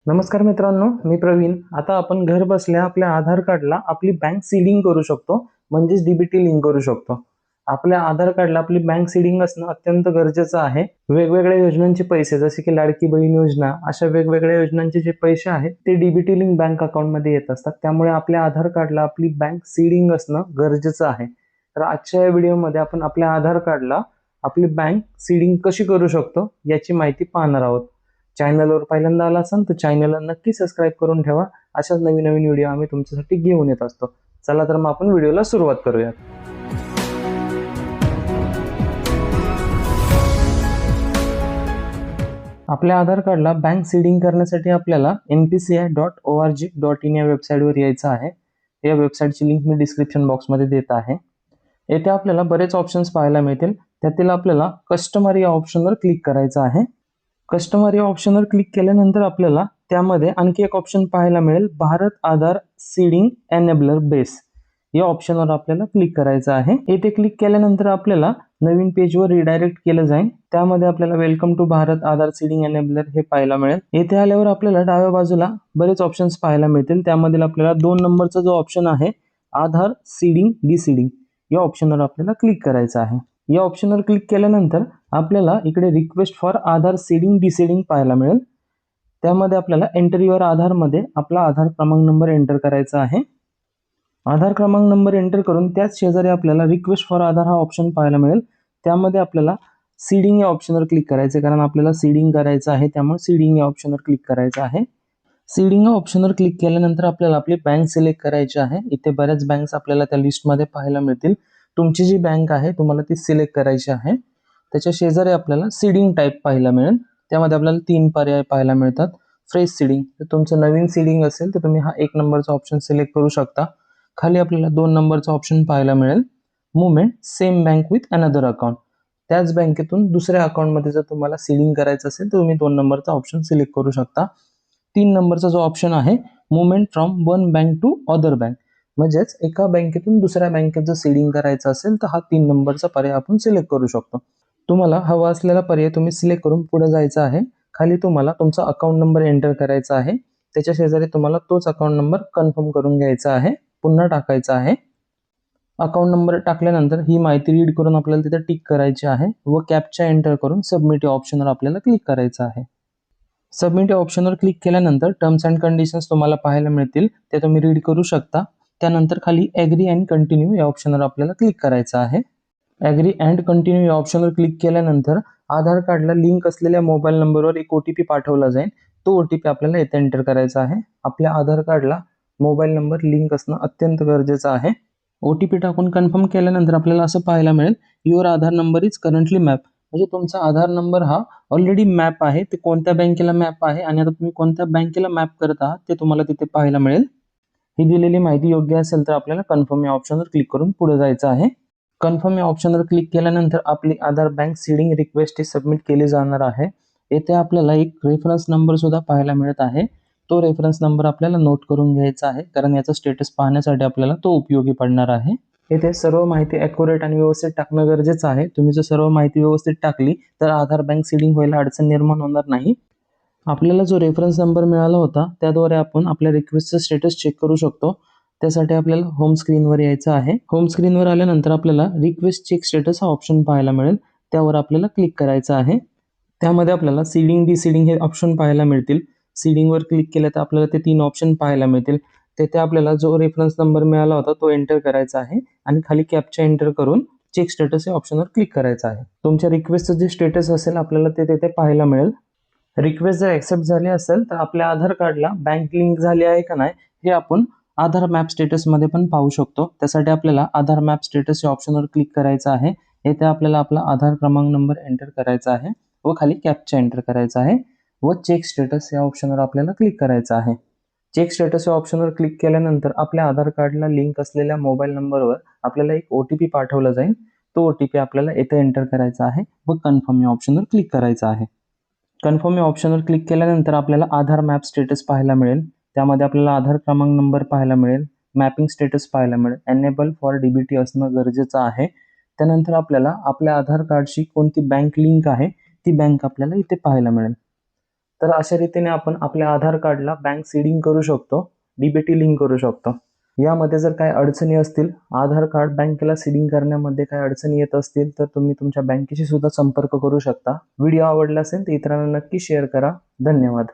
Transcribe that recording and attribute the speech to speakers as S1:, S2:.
S1: नमस्कार मित्रांनो, मी प्रवीण. आता आपण घर बसल्या आपल्या आधार कार्डला आपली बँक सीडिंग करू शकतो, म्हणजेच डीबीटी लिंक करू शकतो. आपल्या आधार कार्डला आपली बँक सीडिंग असणं अत्यंत गरजेचं आहे. वेगवेगळ्या योजनांचे पैसे जसे की लाडकी बहीण योजना, अशा वेगवेगळ्या योजनांचे जे पैसे आहेत ते डीबीटी लिंक बँक अकाउंटमध्ये येत असतात. त्यामुळे आपल्या आधार कार्डला आपली बँक सीडिंग असणं गरजेचं आहे. तर आजच्या या व्हिडिओमध्ये आपण आपल्या आधार कार्डला आपली बँक सीडिंग कशी करू शकतो याची माहिती पाहणार आहोत. चॅनलवर पहिल्यांदा आला असाल तर चॅनलला नक्की सबस्क्राईब करून ठेवा. अशाच नवीन नवीन व्हिडिओ आम्ही तुमच्यासाठी घेऊन येत असतो. चला तर मग आपण व्हिडिओला सुरुवात करूयात. आपल्या आधार कार्डला बँक सीडिंग करण्यासाठी आपल्याला npci.org.in या वेबसाईटवर यायचं आहे. या वेबसाईटची लिंक मी डिस्क्रिप्शन बॉक्समध्ये देत आहे. येथे आपल्याला बरेच ऑप्शन्स पाहायला मिळतील. त्यातील आपल्याला कस्टमर या ऑप्शनवर क्लिक करायचं आहे. कस्टमर या ऑप्शनवर क्लिक केल्यानंतर आपल्याला त्यामध्ये आणखी एक ऑप्शन पाहायला मिळेल, Bharat Aadhaar seeding enabler base. या ऑप्शनवर आपल्याला क्लिक करायचं आहे. येथे क्लिक केल्यानंतर आपल्याला नवीन पेजवर रिडायरेक्ट केलं जाईल. त्यामध्ये आपल्याला welcome to Bharat Aadhaar seeding enabler हे पाहायला मिळेल. येथे आल्यावर आपल्याला डाव्या बाजूला बरेच ऑप्शन्स पाहायला मिळतील. त्यामध्ये आपल्याला 2 नंबरचा जो ऑप्शन आहे आधार सीडिंग डिसीडिंग, या ऑप्शनवर आपल्याला क्लिक करायचं आहे. या ऑप्शनवर क्लिक केल्यानंतर आपल्याला इकडे रिक्वेस्ट फॉर आधार सीडिंग डिसीडिंग पाहायला मिळेल. त्यामध्ये आपल्याला एंटर युअर आधार मध्ये आपला आधार क्रमांक नंबर एंटर करायचा आहे. आधार क्रमांक नंबर एंटर करून त्याच शेजारी आपल्याला रिक्वेस्ट फॉर आधार हा ऑप्शन पाहायला मिळेल. त्यामध्ये आपल्याला सीडिंग या ऑप्शनवर क्लिक करायचे, कारण आपल्याला सीडिंग करायचं आहे. त्यामुळे सीडिंग या ऑप्शनवर क्लिक करायचं आहे. सीडिंग या ऑप्शनवर क्लिक केल्यानंतर आपल्याला आपली बँक सिलेक्ट करायची आहे. इथे बऱ्याच बँक्स आपल्याला त्या लिस्टमध्ये पाहायला मिळतील. तुमची जी बँक आहे तुम्हाला ती सिलेक्ट करायची आहे. त्याच्या शेजारी आपल्याला सीडिंग टाईप पाहायला मिळेल. त्यामध्ये आपल्याला 3 पर्याय पाहायला मिळतात. फ्रेश सीडिंग, तर तुमचं नवीन सीडिंग असेल तर तुम्ही हा 1 नंबरचा ऑप्शन सिलेक्ट करू शकता. खाली आपल्याला 2 नंबरचा ऑप्शन पाहायला मिळेल, movement same bank with another account. त्याच बँकेतून दुसऱ्या अकाउंटमध्ये जर तुम्हाला सीडिंग करायचं असेल तर तुम्ही 2 नंबरचा ऑप्शन सिलेक्ट करू शकता. 3 नंबरचा जो ऑप्शन आहे movement from one bank to other bank, म्हणजेच एका बँकेतून दुसऱ्या बँकेत जर सीडिंग करायचं असेल तर हा 3 नंबरचा पर्याय आपण सिलेक्ट करू शकतो. तुम्हाला हवा असलेला पर्याय तुम्ही सिलेक्ट करून पुढे जायचं आहे. खाली तुम्हाला तुमचा अकाउंट नंबर एंटर करायचा आहे. त्याच्या शेजारी तुम्हाला तोच अकाउंट नंबर कन्फर्म करून घ्यायचा आहे, पुन्हा टाकायचा आहे. अकाउंट नंबर टाकल्यानंतर ही माहिती रीड करून आपल्याला तिथे टिक करायची आहे व कॅप्चा एंटर करून सबमिट या ऑप्शनवर आपल्याला क्लिक करायचं आहे. सबमिट या ऑप्शनवर क्लिक केल्यानंतर टर्म्स अँड कंडिशन्स तुम्हाला पाहायला मिळतील, ते तुम्ही रीड करू शकता. त्यानंतर खाली ॲग्री अँड कंटिन्यू या ऑप्शनवर आपल्याला क्लिक करायचं आहे. ॲग्री अँड कंटिन्यू या ऑप्शनवर क्लिक केल्यानंतर आधार कार्डला लिंक असलेल्या मोबाईल नंबरवर एक OTP पाठवला जाईल. तो OTP आपल्याला इथे एंटर करायचा आहे. आपल्या आधार कार्डला मोबाईल नंबर लिंक असणं अत्यंत गरजेचं आहे. OTP टाकून कन्फर्म केल्यानंतर आपल्याला असं पाहायला मिळेल, your Aadhaar number is currently map, म्हणजे तुमचा आधार नंबर हा ऑलरेडी मॅप आहे. ते कोणत्या बँकेला मॅप आहे आणि आता तुम्ही कोणत्या बँकेला मॅप करत आहात ते तुम्हाला तिथे पाहायला मिळेल. ही दिलेली माहिती योग्य असेल तर आपल्याला कन्फर्म या ऑप्शनवर क्लिक करून पुढे जायचं आहे. कन्फर्म या ऑप्शनवर क्लिक केल्यानंतर आपली आधार बँक सीडिंग रिक्वेस्ट ही सबमिट केली जाणार आहे. येथे आपल्याला एक रेफरन्स नंबर सुद्धा पाहायला मिळत आहे. तो रेफरन्स नंबर आपल्याला नोट करून घ्यायचा आहे, कारण याचा स्टेटस पाहण्यासाठी आपल्याला तो उपयोगी पडणार आहे. येथे सर्व माहिती ॲक्युरेट आणि व्यवस्थित टाकणं गरजेचं आहे. तुम्ही जर सर्व माहिती व्यवस्थित टाकली तर आधार बँक सीडिंग व्हायला अडचण निर्माण होणार नाही. आपल्याला जो रेफरन्स नंबर मिळाला होता त्याद्वारे आपण आपल्या रिक्वेस्टचं स्टेटस चेक करू शकतो. त्यासाठी आपल्याला होम स्क्रीनवर यायचं आहे. होम स्क्रीनवर आल्यानंतर आपल्याला रिक्वेस्ट चेक स्टेटस हा ऑप्शन पाहायला मिळेल. त्यावर आपल्याला क्लिक करायचं आहे. त्यामध्ये आपल्याला सीडिंग डिसीडिंग हे ऑप्शन पाहायला मिळतील. सीडिंगवर क्लिक केलं तर आपल्याला ते 3 ऑप्शन पाहायला मिळतील. तेथे आपल्याला जो रेफरन्स नंबर मिळाला होता तो एंटर करायचा आहे आणि खाली कॅप्चा एंटर करून चेक स्टेटस या ऑप्शनवर क्लिक करायचं आहे. तुमच्या रिक्वेस्टचं जे स्टेटस असेल आपल्याला ते तिथे पाहायला मिळेल. रिक्वेस्ट जर ॲक्सेप्ट झाली असेल तर आपल्या आधार कार्डला बँक लिंक झाली आहे का नाही हे आपण आधार मॅप स्टेटसमध्ये पण पाहू शकतो. त्यासाठी आपल्याला आधार मॅप स्टेटस या ऑप्शनवर क्लिक करायचं आहे. येथे आपल्याला आपला आधार क्रमांक नंबर एंटर करायचा आहे व खाली कॅप्चा एंटर करायचा आहे व चेक स्टेटस या ऑप्शनवर आपल्याला क्लिक करायचं आहे. चेक स्टेटस या ऑप्शनवर क्लिक केल्यानंतर आपल्या आधार कार्डला लिंक असलेल्या मोबाईल नंबरवर आपल्याला एक OTP पाठवला जाईल. तो OTP आपल्याला येथे एंटर करायचा आहे व कन्फर्म या ऑप्शनवर क्लिक करायचं आहे. कन्फर्म या ऑप्शनवर क्लिक केल्यानंतर आपल्याला आधार मॅप स्टेटस पाहायला मिळेल. त्यामध्ये आपल्याला आधार क्रमांक नंबर पाहायला मिळेल, मॅपिंग स्टेटस पाहायला मिळेल, एनेबल फॉर DBT असणं गरजेचं आहे. त्यानंतर आपल्याला आपल्या आधार कार्डशी कोणती बँक लिंक आहे ती बँक आपल्याला इथे पाहायला मिळेल. तर अशा रीतीने आपण आपल्या आधार कार्डला बँक सीडिंग करू शकतो, डीबीटी लिंक करू शकतो. यामध्ये जर काही अडचणी असतील, आधार कार्ड बँकेला सीडिंग करण्यामध्ये काही अडचणी येत असतील, तर तुम्ही तुमच्या बँकेशी सुद्धा संपर्क करू शकता. व्हिडिओ आवडला असेल तर इतरांना नक्की शेअर करा. धन्यवाद.